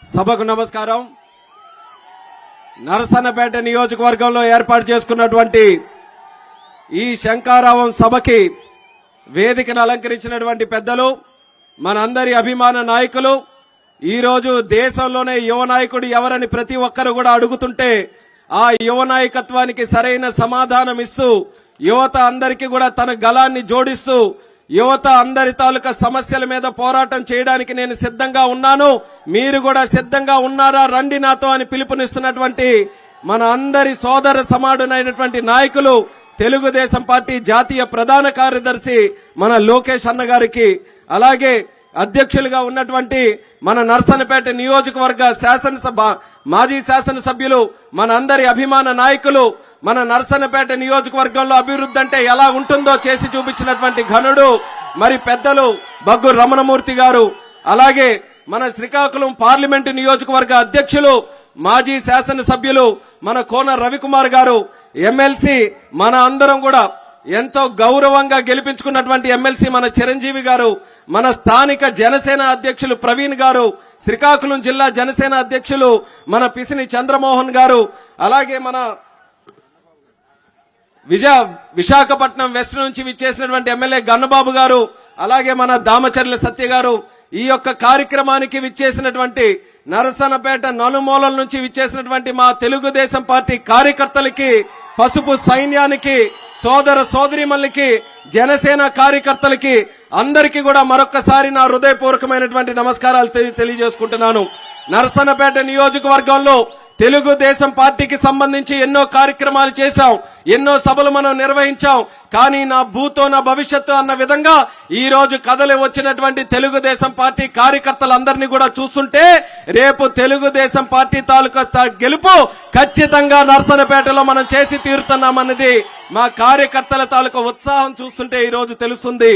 సభకు నమస్కారం. నరసన్నపేట నియోజకవర్గంలో ఏర్పాటు చేసుకున్నటువంటి ఈ శంఖారావం సభకి వేదికను అలంకరించినటువంటి పెద్దలు, మనందరి అభిమాన నాయకులు, ఈరోజు దేశంలోనే యువ నాయకుడు ఎవరని ప్రతి ఒక్కరు కూడా అడుగుతుంటే ఆ యువ నాయకత్వానికి సరైన సమాధానం ఇస్తూ యువత అందరికీ కూడా తన గళాన్ని జోడిస్తూ యువత అందరి తాలూకా సమస్యల మీద పోరాటం చేయడానికి నేను సిద్ధంగా ఉన్నాను, మీరు కూడా సిద్ధంగా ఉన్నారా, రండి నాతో అని పిలుపునిస్తున్నటువంటి మన అందరి సోదర సమానుడైనటువంటి నాయకులు, తెలుగుదేశం పార్టీ జాతీయ ప్రధాన కార్యదర్శి మన లోకేష్ అన్న గారికి, అలాగే అధ్యక్షులుగా ఉన్నటువంటి మన నరసన్నపేట నియోజకవర్గ శాసనసభ మాజీ శాసనసభ్యులు, మన అందరి అభిమాన నాయకులు, మన నరసన్నపేట నియోజకవర్గంలో అభివృద్ధి అంటే ఎలా ఉంటుందో చేసి చూపించినటువంటి ఘనుడు మరి పెద్దలు బగ్గు రమణమూర్తి గారు, అలాగే మన శ్రీకాకుళం పార్లమెంటు నియోజకవర్గ అధ్యక్షులు మాజీ శాసనసభ్యులు మన కోన రవికుమార్ గారు, ఎమ్మెల్సీ మన అందరం కూడా ఎంతో గౌరవంగా గెలిపించుకున్నటువంటి ఎమ్మెల్సీ మన చిరంజీవి గారు, మన స్థానిక జనసేన అధ్యక్షులు ప్రవీణ్ గారు, శ్రీకాకుళం జిల్లా జనసేన అధ్యక్షులు మన పిసిని చంద్రమోహన్ గారు, అలాగే మన విశాఖపట్నం వెస్ట్ నుంచి విచ్చేసినటువంటి ఎమ్మెల్యే గన్నబాబు గారు, అలాగే మన దామచర్ల సత్య గారు, ఈ యొక్క కార్యక్రమానికి విచ్చేసినటువంటి నరసన్నపేట నలుమూలల నుంచి విచ్చేసినటువంటి మా తెలుగుదేశం పార్టీ కార్యకర్తలకి, పసుపు సైన్యానికి, సోదర సోదరీమణులకి, జనసేన కార్యకర్తలకి అందరికీ కూడా మరొక్కసారి నా హృదయపూర్వకమైనటువంటి నమస్కారాలు తెలియజేసుకుంటున్నాను. నరసన్నపేట నియోజకవర్గంలో తెలుగుదేశం పార్టీకి సంబంధించి ఎన్నో కార్యక్రమాలు చేశాం, ఎన్నో సభలు మనం నిర్వహించాం. కానీ నా భూతో నా భవిష్యత్తు అన్న విధంగా ఈ రోజు కదలి వచ్చినటువంటి తెలుగుదేశం పార్టీ కార్యకర్తలందరినీ కూడా చూస్తుంటే రేపు తెలుగుదేశం పార్టీ తాలూకా గెలుపు ఖచ్చితంగా నరసన్నపేటలో మనం చేసి తీరుతున్నామన్నది మా కార్యకర్తల తాలూకా ఉత్సాహం చూస్తుంటే ఈ రోజు తెలుస్తుంది.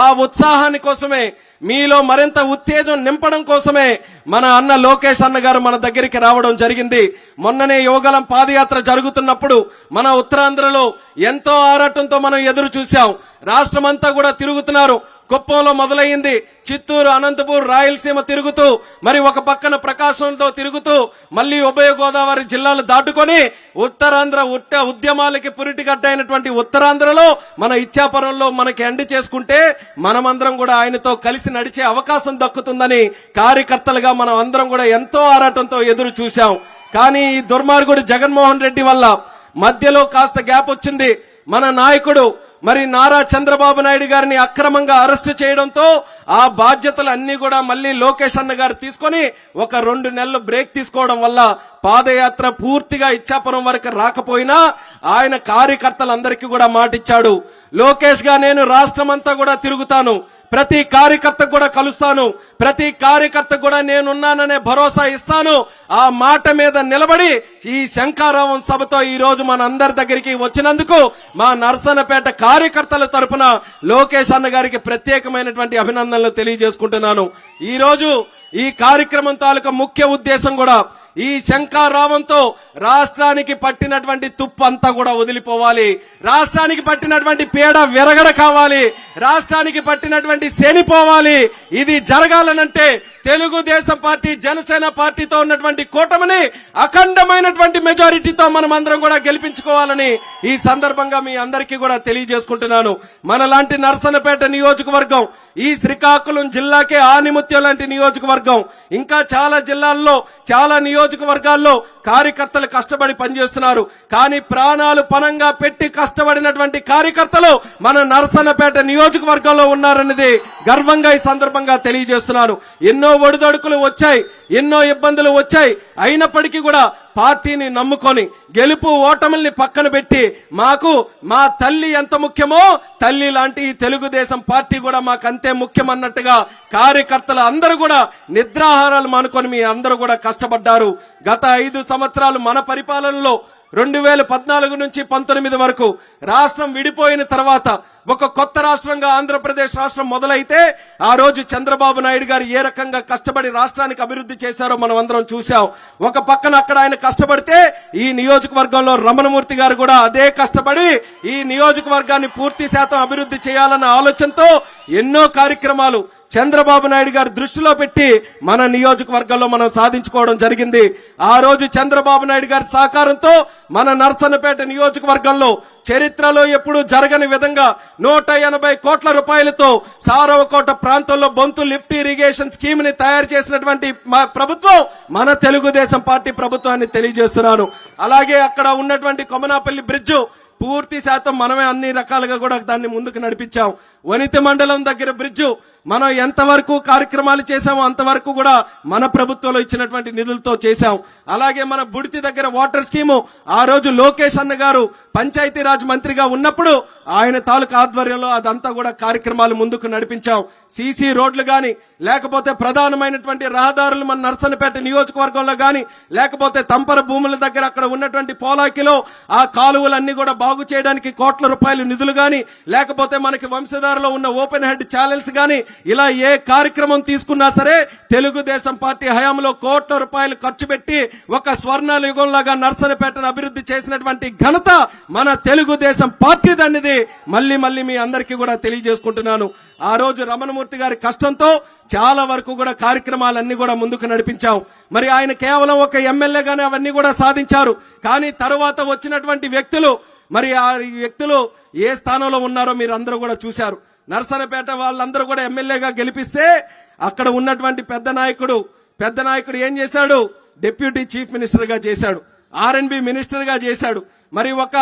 ఆ ఉత్సాహాని కోసమే, మీలో మరింత ఉత్తేజం నింపడం కోసమే మన అన్న లోకేష్ అన్న గారు మన దగ్గరికి రావడం జరిగింది. మొన్ననే యువగలం పాదయాత్ర జరుగుతున్నప్పుడు మన ఉత్తరాంధ్రలో ఎంతో ఆరాటంతో మనం ఎదురు చూశాం. రాష్ట్రమంతా కూడా తిరుగుతున్నారు. కుప్పంలో మొదలైంది, చిత్తూరు, అనంతపూర్, రాయలసీమ తిరుగుతూ, మరి ఒక పక్కన ప్రకాశంతో తిరుగుతూ, మళ్లీ ఉభయ గోదావరి జిల్లాలు దాటుకొని ఉత్తరాంధ్ర ఉద్యమాలకి పురిటిగడ్డైనటువంటి ఉత్తరాంధ్రలో మన ఇచ్చాపురంలో మనకి ఎండ్ చేసుకుంటే మనమందరం కూడా ఆయనతో కలిసి నడిచే అవకాశం దక్కుతుందని కార్యకర్తలుగా మనం అందరం కూడా ఎంతో ఆరాటంతో ఎదురు చూశాం. కానీ ఈ దుర్మార్గుడు జగన్మోహన్ రెడ్డి వల్ల మధ్యలో కాస్త గ్యాప్ వచ్చింది. మన నాయకుడు మరి నారా చంద్రబాబు నాయుడు గారిని అక్రమంగా అరెస్టు చేయడంతో ఆ బాధ్యతలు అన్ని కూడా మళ్లీ లోకేష్ అన్న గారు తీసుకొని ఒక 2 నెలలు బ్రేక్ తీసుకోవడం వల్ల పాదయాత్ర పూర్తిగా ఇచ్చాపురం వరకు రాకపోయినా ఆయన కార్యకర్తలందరికీ కూడా మాటిచ్చాడు, లోకేష్ గా నేను రాష్ట్రమంతా కూడా తిరుగుతాను, ప్రతి కార్యకర్తకు కూడా కలుస్తాను, ప్రతి కార్యకర్తకు కూడా నేనున్నాననే భరోసా ఇస్తాను. ఆ మాట మీద నిలబడి ఈ శంఖారావం సభతో ఈ రోజు మన అందరి దగ్గరికి వచ్చినందుకు మా నరసన్నపేట కార్యకర్తల తరపున లోకేష్ అన్న గారికి ప్రత్యేకమైనటువంటి అభినందనలు తెలియజేసుకుంటున్నాను. ఈ రోజు ఈ కార్యక్రమం తాలూకా ముఖ్య ఉద్దేశం కూడా ఈ శంఖారావంతో రాష్ట్రానికి పట్టినటువంటి తుప్పు అంతా కూడా వదిలిపోవాలి, రాష్ట్రానికి పట్టినటువంటి పీడ విరగడ కావాలి, రాష్ట్రానికి పట్టినటువంటి శనిపోవాలి. ఇది జరగాలనంటే తెలుగుదేశం పార్టీ, జనసేన పార్టీతో ఉన్నటువంటి కూటమిని అఖండమైనటువంటి మెజారిటీతో మనం అందరం కూడా గెలిపించుకోవాలని ఈ సందర్భంగా మీ అందరికీ కూడా తెలియజేసుకుంటున్నాను. మనలాంటి నరసన్నపేట నియోజకవర్గం ఈ శ్రీకాకుళం జిల్లాకే ఆనిముత్యం లాంటి నియోజకవర్గం, ఇంకా చాలా జిల్లాల్లో చాలా నియోజకవర్గాల్లో కార్యకర్తలు కష్టపడి పనిచేస్తున్నారు. కానీ ప్రాణాలు పణంగా పెట్టి కష్టపడినటువంటి కార్యకర్తలు మన నరసన్నపేట నియోజకవర్గంలో ఉన్నారన్నది గర్వంగా ఈ సందర్భంగా తెలియజేస్తున్నాను. ఎన్నో ఒడిదొడుకులు వచ్చాయి, ఎన్నో ఇబ్బందులు వచ్చాయి, అయినప్పటికీ కూడా పార్టీని నమ్ముకొని గెలుపు ఓటముల్ని పక్కన పెట్టి మాకు మా తల్లి ఎంత ముఖ్యమో తల్లి లాంటి ఈ తెలుగుదేశం పార్టీ కూడా మాకు అంతే ముఖ్యమన్నట్టుగా కార్యకర్తలు అందరూ కూడా నిద్రాహారాలు మానుకొని మీ అందరూ కూడా కష్టపడ్డారు. గత 5 సంవత్సరాలు మన పరిపాలనలో 2014 నుంచి 19 వరకు రాష్ట్రం విడిపోయిన తర్వాత ఒక కొత్త రాష్ట్రంగా ఆంధ్రప్రదేశ్ రాష్ట్రం మొదలైతే ఆ రోజు చంద్రబాబు నాయుడు గారు ఏ రకంగా కష్టపడి రాష్ట్రానికి అభివృద్ధి చేశారో మనం అందరం చూసాం. ఒక పక్కన అక్కడ ఆయన కష్టపడితే ఈ నియోజకవర్గంలో రమణమూర్తి గారు కూడా అదే కష్టపడి ఈ నియోజకవర్గాన్ని పూర్తి శాతం అభివృద్ధి చేయాలన్న ఆలోచనతో ఎన్నో కార్యక్రమాలు చంద్రబాబు నాయుడు గారు దృష్టిలో పెట్టి మన నియోజకవర్గంలో మనం సాధించుకోవడం జరిగింది. ఆ రోజు చంద్రబాబు నాయుడు గారి సహకారంతో మన నర్సన్నపేట నియోజకవర్గంలో చరిత్రలో ఎప్పుడూ జరగని విధంగా 180 కోట్ల రూపాయలతో సారవకోట ప్రాంతంలో బొంతు లిఫ్ట్ ఇరిగేషన్ స్కీమ్ ని తయారు చేసినటువంటి ప్రభుత్వం మన తెలుగుదేశం పార్టీ ప్రభుత్వాన్ని తెలియజేస్తున్నాను. అలాగే అక్కడ ఉన్నటువంటి కొమనాపల్లి బ్రిడ్జ్ పూర్తి శాతం మనమే అన్ని రకాలుగా కూడా దాన్ని ముందుకు నడిపించాం. వనిత మండలం దగ్గర బ్రిడ్జ్ మనం ఎంతవరకు కార్యక్రమాలు చేశామో అంతవరకు కూడా మన ప్రభుత్వంలో ఇచ్చినటువంటి నిధులతో చేశాం. అలాగే మన బుడితి దగ్గర వాటర్ స్కీము ఆ రోజు లోకేష్ అన్న గారు పంచాయతీరాజ్ మంత్రిగా ఉన్నప్పుడు ఆయన తాలూకా ఆధ్వర్యంలో అదంతా కూడా కార్యక్రమాలు ముందుకు నడిపించాం. సీసీ రోడ్లు గాని లేకపోతే ప్రధానమైనటువంటి రహదారులు మన నర్సన్నపేట నియోజకవర్గంలో గాని లేకపోతే తంపర భూముల దగ్గర అక్కడ ఉన్నటువంటి పోలాకిలో ఆ కాలువలన్నీ కూడా బాగు చేయడానికి కోట్ల రూపాయలు నిధులు గాని లేకపోతే మనకి వంశధారలో ఉన్న ఓపెన్ హెడ్ ఛానల్స్ గాని ఇలా ఏ కార్యక్రమం తీసుకున్నా సరే తెలుగుదేశం పార్టీ హయాంలో కోట్ల రూపాయలు ఖర్చు పెట్టి ఒక స్వర్ణ యుగంలాగా నర్సన్నపేటను అభివృద్ధి చేసినటువంటి ఘనత మన తెలుగుదేశం పార్టీదన్నది మళ్ళీ మీ అందరికీ కూడా తెలియజేసుకుంటున్నాను. ఆ రోజు రమణమూర్తి గారి కష్టంతో చాలా వరకు కూడా కార్యక్రమాలన్నీ కూడా ముందుకు నడిపించాం. మరి ఆయన కేవలం ఒక ఎమ్మెల్యేగానే అవన్నీ కూడా సాధించారు. కానీ తరువాత వచ్చినటువంటి వ్యక్తులు మరి ఆ వ్యక్తులు ఏ స్థానంలో ఉన్నారో మీరు అందరూ కూడా చూశారు. నర్సన్నపేట వాళ్ళందరూ కూడా ఎమ్మెల్యేగా గెలిపిస్తే అక్కడ ఉన్నటువంటి పెద్ద నాయకుడు ఏం చేశాడు? డిప్యూటీ చీఫ్ మినిస్టర్ గా చేశాడు, R&B మినిస్టర్ గా చేశాడు. మరి ఒక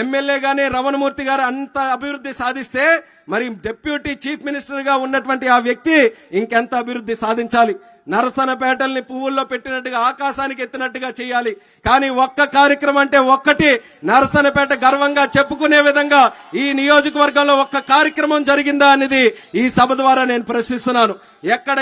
ఎమ్మెల్యేగానే రమణమూర్తి గారు అంత అభివృద్ధి సాధిస్తే మరి డిప్యూటీ చీఫ్ మినిస్టర్ గా ఉన్నటువంటి ఆ వ్యక్తి ఇంకెంత అభివృద్ధి సాధించాలి? నరసన్నపేటల్ని పువ్వుల్లో పెట్టినట్టుగా ఆకాశానికి ఎత్తినట్టుగా చేయాలి. కానీ ఒక్క కార్యక్రమం అంటే ఒక్కటి నరసన్నపేట గర్వంగా చెప్పుకునే విధంగా ఈ నియోజకవర్గంలో ఒక్క కార్యక్రమం జరిగిందా అనేది ఈ సభ ద్వారా నేను ప్రశ్నిస్తున్నాను. ఎక్కడ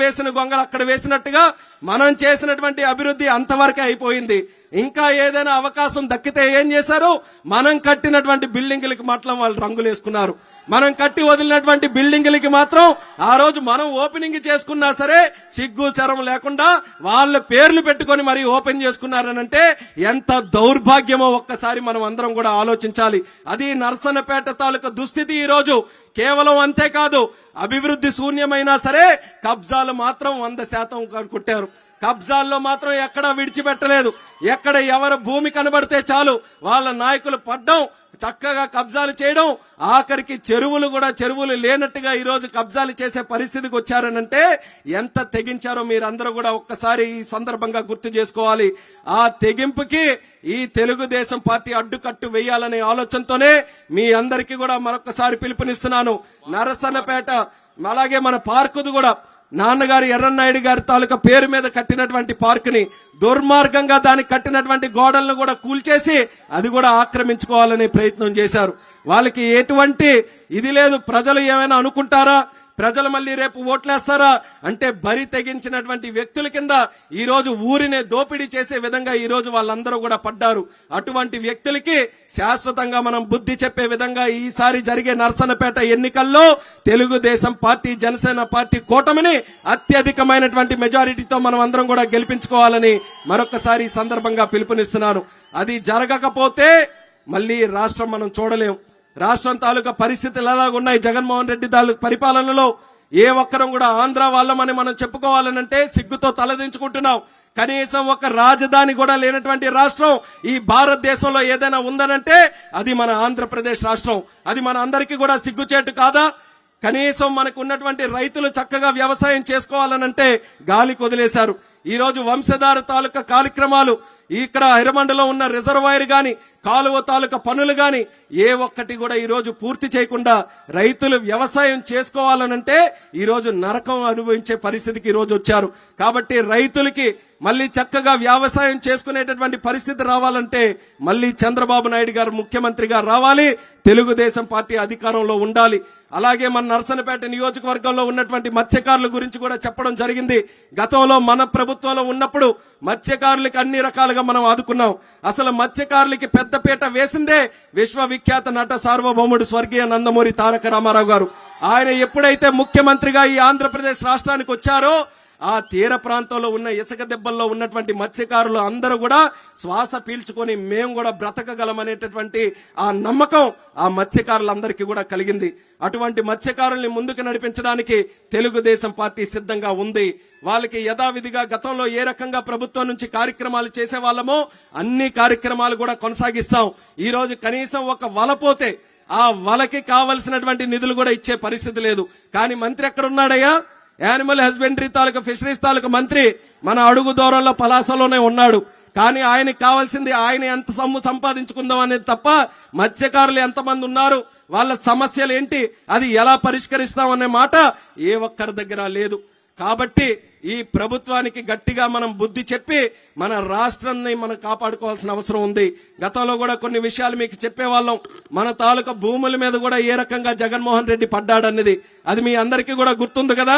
వేసిన గొంగలు అక్కడ వేసినట్టుగా మనం చేసినటువంటి అభివృద్ధి అంతవరకే అయిపోయింది. ఇంకా ఏదైనా అవకాశం దక్కితే ఏం చేశారు? మనం కట్టినటువంటి బిల్డింగులకి మాత్రం వాళ్ళు రంగులు వేసుకున్నారు. మనం కట్టి వదిలినటువంటి బిల్డింగులకి మాత్రం ఆ రోజు మనం ఓపెనింగ్ చేసుకున్నా సరే సిగ్గు శరం లేకుండా వాళ్ళ పేర్లు పెట్టుకొని మరి ఓపెన్ చేసుకున్నారనంటే ఎంత దౌర్భాగ్యమో ఒక్కసారి మనం అందరం కూడా ఆలోచించాలి. అది నర్సన్నపేట తాలూకా దుస్థితి ఈ రోజు. కేవలం అంతేకాదు, అభివృద్ధి శూన్యమైనా సరే కబ్జాలు మాత్రం 100% కొట్టారు. కబ్జాల్లో మాత్రం ఎక్కడా విడిచిపెట్టలేదు. ఎక్కడ ఎవరు భూమి కనబడితే చాలు వాళ్ళ నాయకులు పడ్డం, చక్కగా కబ్జాలు చేయడం, ఆఖరికి చెరువులు లేనట్టుగా ఈ రోజు కబ్జాలు చేసే పరిస్థితికి వచ్చారనంటే ఎంత తెగించారో మీరందరూ కూడా ఒక్కసారి ఈ సందర్భంగా గుర్తు చేసుకోవాలి. ఆ తెగింపుకి ఈ తెలుగుదేశం పార్టీ అడ్డుకట్టు వేయాలనే ఆలోచనతోనే మీ అందరికీ కూడా మరొకసారి పిలుపునిస్తున్నాను. నరసన్నపేట అలాగే మన పార్కుది కూడా నాన్నగారు ఎర్రన్నాయుడు గారి తాలూకా పేరు మీద కట్టినటువంటి పార్కుని దుర్మార్గంగా దానికి కట్టినటువంటి గోడలను కూడా కూల్చేసి అది కూడా ఆక్రమించుకోవాలనే ప్రయత్నం చేశారు. వాళ్ళకి ఎటువంటి ఇది లేదు. ప్రజలు ఏమైనా అనుకుంటారా? ప్రజలు మళ్ళీ రేపు ఓట్లేస్తారా అంటే బరి తెగించినటువంటి వ్యక్తుల కింద ఈ రోజు ఊరినే దోపిడీ చేసే విధంగా ఈ రోజు వాళ్ళందరూ కూడా పడ్డారు. అటువంటి వ్యక్తులకి శాశ్వతంగా మనం బుద్ధి చెప్పే విధంగా ఈసారి జరిగే నర్సన్నపేట ఎన్నికల్లో తెలుగుదేశం పార్టీ, జనసేన పార్టీ కూటమిని అత్యధికమైనటువంటి మెజారిటీతో మనం అందరం కూడా గెలిపించుకోవాలని మరొకసారి ఈ సందర్భంగా పిలుపునిస్తున్నాను. అది జరగకపోతే మళ్ళీ రాష్ట్రం మనం చూడలేం. రాష్ట్రం తాలూకా పరిస్థితులు ఎలాగున్నాయి? జగన్మోహన్ రెడ్డి తాలూకా పరిపాలనలో ఏ ఒక్కరం కూడా ఆంధ్ర వాళ్ళమని మనం చెప్పుకోవాలనంటే సిగ్గుతో తలదించుకుంటున్నాం. కనీసం ఒక రాజధాని కూడా లేనటువంటి రాష్ట్రం ఈ భారతదేశంలో ఏదైనా ఉందనంటే అది మన ఆంధ్రప్రదేశ్ రాష్ట్రం. అది మన అందరికీ కూడా సిగ్గుచేటు కాదా? కనీసం మనకు ఉన్నటువంటి రైతులు చక్కగా వ్యవసాయం చేసుకోవాలనంటే గాలికి వదిలేశారు. ఈ రోజు వంశధార తాలూకా కార్యక్రమాలు ఇక్కడ హిరమండలో ఉన్న రిజర్వాయర్ గాని కాలువ తాలూకా పనులు గాని ఏ ఒక్కటి కూడా ఈ రోజు పూర్తి చేయకుండా రైతులు వ్యవసాయం చేసుకోవాలనంటే ఈ రోజు నరకం అనుభవించే పరిస్థితికి ఈ రోజు వచ్చారు. కాబట్టి రైతులకి మళ్ళీ చక్కగా వ్యవసాయం చేసుకునేటటువంటి పరిస్థితి రావాలంటే మళ్ళీ చంద్రబాబు నాయుడు గారు ముఖ్యమంత్రిగా రావాలి, తెలుగుదేశం పార్టీ అధికారంలో ఉండాలి. అలాగే మన నర్సన్నపేట నియోజకవర్గంలో ఉన్నటువంటి మత్స్యకారుల గురించి కూడా చెప్పడం జరిగింది. గతంలో మన ప్రభుత్వంలో ఉన్నప్పుడు మత్స్యకారులకి అన్ని రకాలుగా మనం ఆదుకున్నాం. అసలు మత్స్యకారులకి పెద్దపీట వేసిందే విశ్వవిఖ్యాత నట సార్వభౌముడు స్వర్గీయ నందమూరి తారక రామారావు గారు. ఆయన ఎప్పుడైతే ముఖ్యమంత్రిగా ఈ ఆంధ్రప్రదేశ్ రాష్ట్రానికి వచ్చారో ఆ తీర ప్రాంతంలో ఉన్న ఇసుక దెబ్బల్లో ఉన్నటువంటి మత్స్యకారులు అందరూ కూడా శ్వాస పీల్చుకొని మేము కూడా బ్రతకగలమనేటటువంటి ఆ నమ్మకం ఆ మత్స్యకారులందరికీ కూడా కలిగింది. అటువంటి మత్స్యకారుల్ని ముందుకు నడిపించడానికి తెలుగుదేశం పార్టీ సిద్ధంగా ఉంది. వాళ్ళకి యథావిధిగా గతంలో ఏ రకంగా ప్రభుత్వం నుంచి కార్యక్రమాలు చేసే వాళ్ళమో అన్ని కార్యక్రమాలు కూడా కొనసాగిస్తాం. ఈ రోజు కనీసం ఒక వల పోతే ఆ వలకి కావలసినటువంటి నిధులు కూడా ఇచ్చే పరిస్థితి లేదు. కానీ మంత్రి ఎక్కడున్నాడయ్యా? యానిమల్ హస్బెండరీ తాలూకా ఫిషరీస్ తాలూకా మంత్రి మన అడుగు దూరంలో పలాసలోనే ఉన్నాడు. కానీ ఆయనకి కావాల్సింది ఆయన ఎంత సొమ్ము సంపాదించుకుందాం అనేది తప్ప మత్స్యకారులు ఎంతమంది ఉన్నారు, వాళ్ళ సమస్యలు ఏంటి, అది ఎలా పరిష్కరిస్తాం అనే మాట ఏ ఒక్కరి దగ్గర లేదు. కాబట్టి ఈ ప్రభుత్వానికి గట్టిగా మనం బుద్ధి చెప్పి మన రాష్ట్రాన్ని మనం కాపాడుకోవాల్సిన అవసరం ఉంది. గతంలో కూడా కొన్ని విషయాలు మీకు చెప్పేవాళ్ళం. మన తాలూకా భూముల మీద కూడా ఏ రకంగా జగన్మోహన్ రెడ్డి పడ్డాడన్నది అది మీ అందరికీ కూడా గుర్తుంది కదా.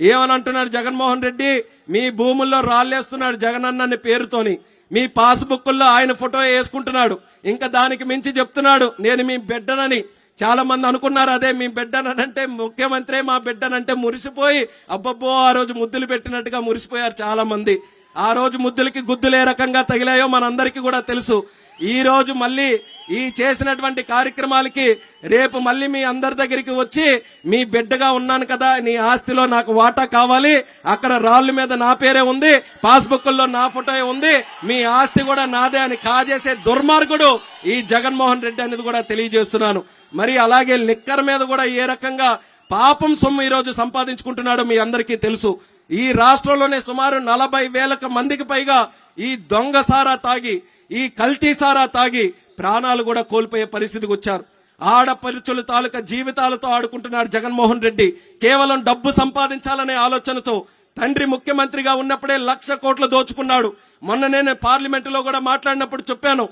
ఏమని అంటున్నాడు జగన్మోహన్ రెడ్డి? మీ భూముల్లో రాళ్ళేస్తున్నాడు జగనన్న పేరుతోని, మీ పాస్బుక్ల్లో ఆయన ఫోటో వేసుకుంటున్నాడు. ఇంకా దానికి మించి చెప్తున్నాడు నేను మీ బిడ్డనని. చాలా మంది అనుకున్నారు అదే మీ బిడ్డనంటే ముఖ్యమంత్రి మా బిడ్డనంటే మురిసిపోయి అబ్బబ్బో ఆ రోజు ముద్దులు పెట్టినట్టుగా మురిసిపోయారు చాలా మంది. ఆ రోజు ముద్దులకి గుద్దులు ఏ రకంగా తగిలాయో మనందరికీ కూడా తెలుసు. ఈ రోజు మళ్ళీ ఈ చేసినటువంటి కార్యక్రమాలకి రేపు మళ్ళీ మీ అందరి దగ్గరికి వచ్చి మీ బిడ్డగా ఉన్నాను కదా, నీ ఆస్తిలో నాకు వాటా కావాలి, అక్కడ రాళ్ళ మీద నా పేరే ఉంది, పాస్బుక్ల్లో నా ఫోటో ఉంది, మీ ఆస్తి కూడా నాదే అని కాజేసే దుర్మార్గుడు ఈ జగన్మోహన్ రెడ్డి అనేది కూడా తెలియజేస్తున్నాను. మరి అలాగే లిక్కర్ మీద కూడా ఏ రకంగా పాపం సొమ్ము ఈ రోజు సంపాదించుకుంటున్నాడో మీ అందరికీ తెలుసు. ఈ రాష్ట్రంలోనే సుమారు 40,000 మందికి పైగా ఈ దొంగ సారా తాగి, ఈ కల్తీ సారా తాగి ప్రాణాలు కూడా కోల్పోయే పరిస్థితికి వచ్చారు. ఆడపడుచుల తాలూకా జీవితాలతో ఆడుకుంటున్నాడు జగన్మోహన్ రెడ్డి. కేవలం డబ్బు సంపాదించాలనే ఆలోచనతో తండ్రి ముఖ్యమంత్రిగా ఉన్నప్పుడే 1,00,000 కోట్లు దోచుకున్నాడు. మొన్న నేను పార్లమెంటులో కూడా మాట్లాడినప్పుడు చెప్పాను,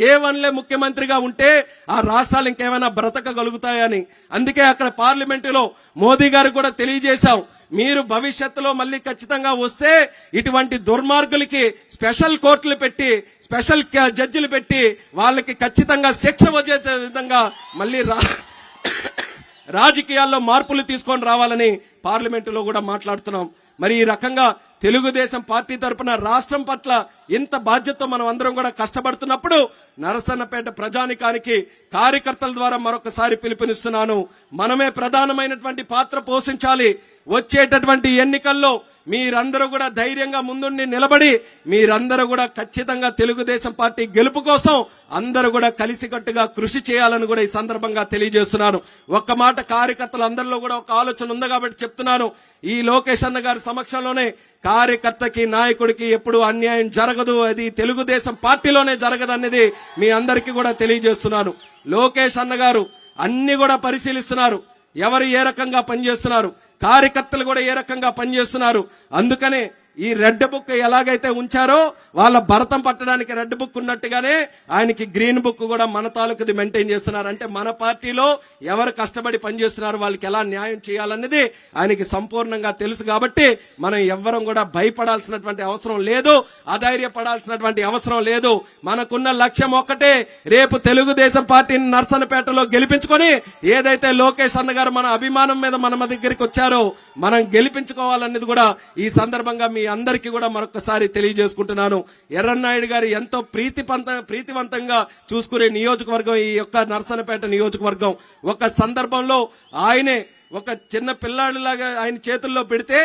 ఏ1లే ముఖ్యమంత్రిగా ఉంటే ఆ రాష్ట్రాలు ఇంకేమైనా బ్రతకగలుగుతాయని. అందుకే అక్కడ పార్లమెంటులో మోదీ గారు కూడా తెలియజేశాం, మీరు భవిష్యత్తులో మళ్ళీ ఖచ్చితంగా వస్తే ఇటువంటి దుర్మార్గులకి స్పెషల్ కోర్టులు పెట్టి స్పెషల్ జడ్జిలు పెట్టి వాళ్ళకి ఖచ్చితంగా శిక్ష వచ్చే విధంగా మళ్ళీ రాజకీయాల్లో మార్పులు తీసుకొని రావాలని పార్లమెంటులో కూడా మాట్లాడుతున్నాం. మరి ఈ రకంగా తెలుగుదేశం పార్టీ తరపున రాష్ట్రం పట్ల ఇంత బాధ్యతతో మనం అందరం కూడా కష్టపడుతున్నప్పుడు నరసన్నపేట ప్రజానికానికి కార్యకర్తల ద్వారా మరొకసారి పిలుపునిస్తున్నాను. మనమే ప్రధానమైనటువంటి పాత్ర పోషించాలి. వచ్చేటటువంటి ఎన్నికల్లో మీరందరూ కూడా ధైర్యంగా ముందుండి నిలబడి మీరందరూ కూడా ఖచ్చితంగా తెలుగుదేశం పార్టీ గెలుపు కోసం అందరూ కూడా కలిసికట్టుగా కృషి చేయాలని కూడా ఈ సందర్భంగా తెలియజేస్తున్నాను. ఒక్క మాట కార్యకర్తలు అందరిలో కూడా ఒక ఆలోచన ఉంది కాబట్టి చెప్తున్నాను. ఈ లోకేష్ అన్న గారి సమక్షంలోనే కార్యకర్తకి నాయకుడికి ఎప్పుడు అన్యాయం జరగదు, అది తెలుగుదేశం పార్టీలోనే జరగదు అనేది మీ అందరికీ కూడా తెలియజేస్తున్నాను. లోకేష్ అన్న గారు అన్ని కూడా పరిశీలిస్తున్నారు, ఎవరు ఏ రకంగా పనిచేస్తున్నారు, కార్యకర్తలు కూడా ఏ రకంగా పనిచేస్తున్నారు. అందుకనే ఈ రెడ్ బుక్ ఎలాగైతే ఉంచారో వాళ్ళ భరతం పట్టడానికి రెడ్ బుక్ ఉన్నట్టుగానే ఆయనకి గ్రీన్ బుక్ కూడా మన తాలూకుది మెయింటైన్ చేస్తున్నారు. అంటే మన పార్టీలో ఎవరు కష్టపడి పనిచేస్తున్నారు, వాళ్ళకి ఎలా న్యాయం చేయాలనేది ఆయనకి సంపూర్ణంగా తెలుసు. కాబట్టి మనం ఎవ్వరం కూడా భయపడాల్సినటువంటి అవసరం లేదు, అధైర్యపడాల్సినటువంటి అవసరం లేదు. మనకున్న లక్ష్యం ఒక్కటే, రేపు తెలుగుదేశం పార్టీని నర్సన్నపేటలో గెలిపించుకొని ఏదైతే లోకేష్ అన్న గారు మన అభిమానం మీద మన దగ్గరికి వచ్చారో మనం గెలిపించుకోవాలనేది కూడా ఈ సందర్భంగా మీ అందరికీ కూడా మరొకసారి తెలియజేసుకుంటున్నాను. ఎర్రన్నాయుడు గారు ఎంతో ప్రీతివంతంగా చూసుకునే నియోజకవర్గం ఈ యొక్క నర్సన్నపేట నియోజకవర్గం. ఒక సందర్భంలో ఆయనే ఒక చిన్న పిల్లాడిలాగా ఆయన చేతుల్లో పెడితే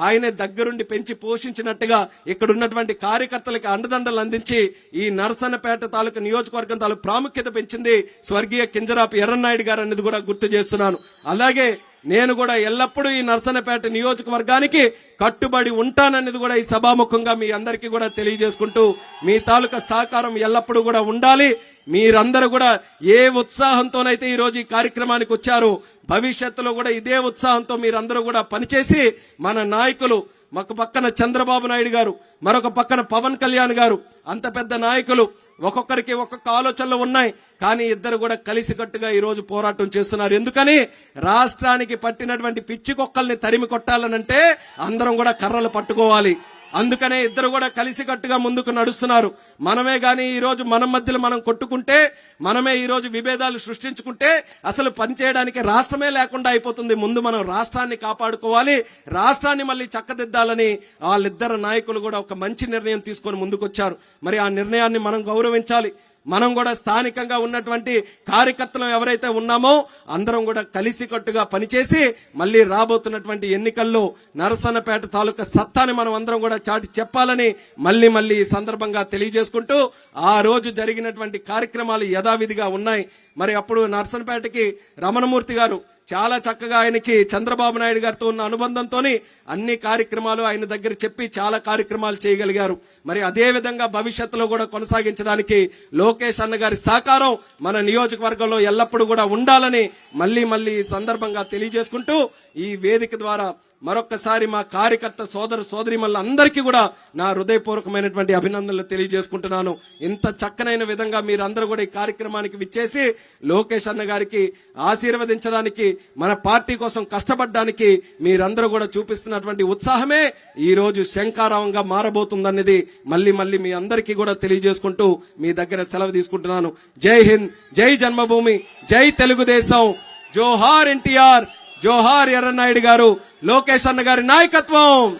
ఆయనే దగ్గరుండి పెంచి పోషించినట్టుగా ఇక్కడ ఉన్నటువంటి కార్యకర్తలకు అండదండలు అందించి ఈ నర్సన్నపేట తాలూకు నియోజకవర్గం తాలూకు ప్రాముఖ్యత పెంచింది స్వర్గీయ కింజరాపు ఎర్రన్నాయుడు గారు అనేది కూడా గుర్తు చేస్తున్నాను. అలాగే నేను కూడా ఎల్లప్పుడూ ఈ నర్సన్నపేట నియోజకవర్గానికి కట్టుబడి ఉంటానన్నది కూడా ఈ సభాముఖంగా మీ అందరికీ కూడా తెలియజేసుకుంటూ మీ తాలూకా సహకారం ఎల్లప్పుడూ కూడా ఉండాలి. మీరందరూ కూడా ఏ ఉత్సాహంతోనైతే ఈ రోజు ఈ కార్యక్రమానికి వచ్చారో భవిష్యత్తులో కూడా ఇదే ఉత్సాహంతో మీరందరూ కూడా పనిచేసి మన నాయకులు ఒక పక్కన చంద్రబాబు నాయుడు గారు, మరొక పక్కన పవన్ కళ్యాణ్ గారు, అంత పెద్ద నాయకులు ఒక్కొక్కరికి ఒక్కొక్క ఆలోచనలు ఉన్నాయి. కానీ ఇద్దరు కూడా కలిసికట్టుగా ఈ రోజు పోరాటం చేస్తున్నారు. ఎందుకని? రాష్ట్రానికి పట్టినటువంటి పిచ్చి కుక్కల్ని తరిమి కొట్టాలనంటే అందరం కూడా కర్రలు పట్టుకోవాలి. అందుకనే ఇద్దరు కూడా కలిసికట్టుగా ముందుకు నడుస్తున్నారు. మనమే గాని ఈ రోజు మన మధ్యలో మనం కొట్టుకుంటే, మనమే ఈ రోజు విభేదాలు సృష్టించుకుంటే అసలు పనిచేయడానికి రాష్ట్రమే లేకుండా అయిపోతుంది. ముందు మనం రాష్ట్రాన్ని కాపాడుకోవాలి, రాష్ట్రాన్ని మళ్ళీ చక్కదిద్దాలని వాళ్ళిద్దరు నాయకులు కూడా ఒక మంచి నిర్ణయం తీసుకొని ముందుకొచ్చారు. మరి ఆ నిర్ణయాన్ని మనం గౌరవించాలి. మనం కూడా స్థానికంగా ఉన్నటువంటి కార్యకర్తలు ఎవరైతే ఉన్నామో అందరం కూడా కలిసికట్టుగా పనిచేసి మళ్ళీ రాబోతున్నటువంటి ఎన్నికల్లో నరసన్నపేట తాలూకా సత్తాని మనం అందరం కూడా చాటి చెప్పాలని మళ్ళీ ఈ సందర్భంగా తెలియజేసుకుంటూ ఆ రోజు జరిగినటువంటి కార్యక్రమాలు యథావిధిగా ఉన్నాయి. మరి అప్పుడు నరసన్నపేటకి రమణమూర్తి గారు చాలా చక్కగా ఆయనకి చంద్రబాబు నాయుడు గారితో ఉన్న అనుబంధంతోని అన్ని కార్యక్రమాలు ఆయన దగ్గర చెప్పి చాలా కార్యక్రమాలు చేయగలిగారు. మరి అదే విధంగా భవిష్యత్తులో కూడా కొనసాగించడానికి లోకేష్ అన్న గారి సహకారం మన నియోజకవర్గంలో ఎల్లప్పుడూ కూడా ఉండాలని మళ్ళీ ఈ సందర్భంగా తెలియజేసుకుంటూ ఈ వేదిక ద్వారా మరొక్కసారి మా కార్యకర్త సోదర సోదరిమణులందరికీ కూడా నా హృదయపూర్వకమైనటువంటి అభినందనలు తెలియజేసుకుంటున్నాను. ఇంత చక్కనైన విధంగా మీరందరూ కూడా ఈ కార్యక్రమానికి విచ్చేసి లోకేష్ అన్న గారికి ఆశీర్వదించడానికి, మన పార్టీ కోసం కష్టపడడానికి మీరందరూ కూడా చూపిస్తున్నటువంటి ఉత్సాహమే ఈ రోజు శంఖారావంగా మారబోతుందన్నది మళ్ళీ మీ అందరికీ కూడా తెలియజేసుకుంటూ మీ దగ్గర సెలవు తీసుకుంటున్నాను. జై హింద్, జై జన్మభూమి, జై తెలుగుదేశం, జోహార్ ఎన్టీఆర్, జోహార్ ఎర్రనాయుడు గారు, లోకేష్ అన్న గారి నాయకత్వం,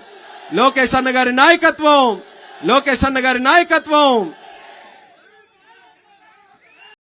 లోకేష్ అన్న గారి నాయకత్వం, లోకేష్ అన్న గారి నాయకత్వం.